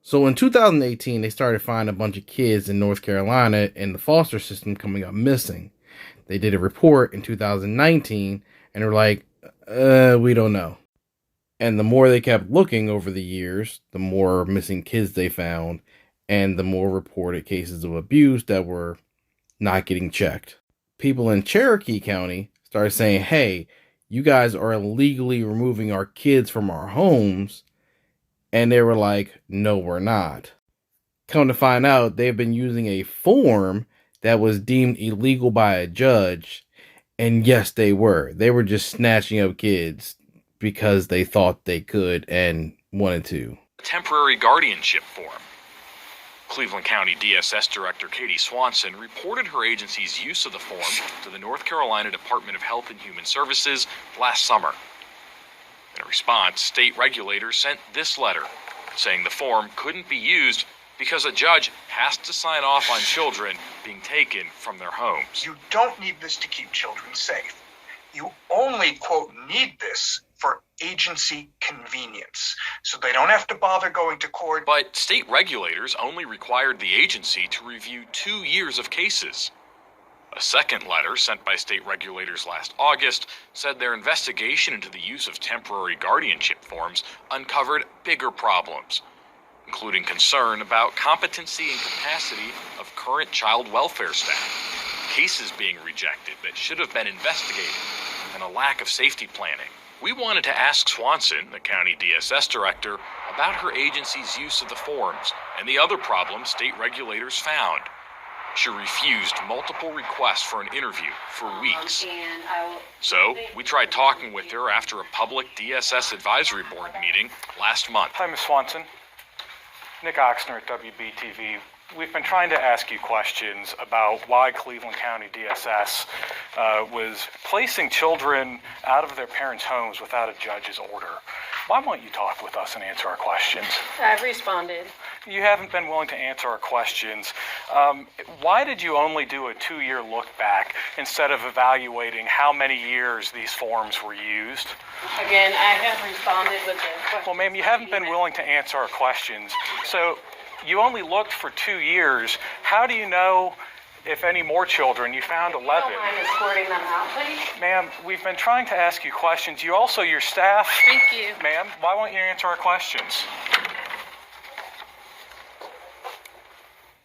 So in 2018, they started finding a bunch of kids in North Carolina in the foster system coming up missing. They did a report in 2019 and were like, we don't know. And the more they kept looking over the years, the more missing kids they found and the more reported cases of abuse that were not getting checked. People in Cherokee County started saying, hey, you guys are illegally removing our kids from our homes. And they were like, no, we're not. Come to find out, they've been using a form that was deemed illegal by a judge. And yes, they were. They were just snatching up kids because they thought they could and wanted to. Temporary guardianship form. Cleveland County DSS Director Katie Swanson reported her agency's use of the form to the North Carolina Department of Health and Human Services last summer. In response, state regulators sent this letter, saying the form couldn't be used because a judge has to sign off on children being taken from their homes. You don't need this to keep children safe. You only, quote, need this for agency convenience, so they don't have to bother going to court. But state regulators only required the agency to review 2 years of cases. A second letter sent by state regulators last August said their investigation into the use of temporary guardianship forms uncovered bigger problems, including concern about competency and capacity of current child welfare staff, cases being rejected that should have been investigated, and a lack of safety planning. We wanted to ask Swanson, the county DSS director, about her agency's use of the forms and the other problems state regulators found. She refused multiple requests for an interview for weeks. So, we tried talking with her after a public DSS advisory board meeting last month. Hi, Ms. Swanson. Nick Oxner at WBTV. We've been trying to ask you questions about why Cleveland County DSS was placing children out of their parents' homes without a judge's order. Why won't you talk with us and answer our questions? I've responded. You haven't been willing to answer our questions. Why did you only do a 2-year look back instead of evaluating how many years these forms were used? Again, I have responded with the question. Well, ma'am, you haven't been willing to answer our questions. So you only looked for 2 years. How do you know if any more children? You found 11. Don't mind escorting them out, please. Ma'am, we've been trying to ask you questions. You also, your staff. Thank you. Ma'am, why won't you answer our questions?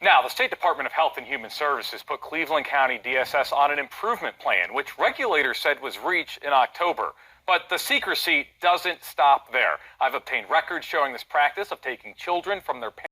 Now, the State Department of Health and Human Services put Cleveland County DSS on an improvement plan, which regulators said was reached in October. But the secrecy doesn't stop there. I've obtained records showing this practice of taking children from their parents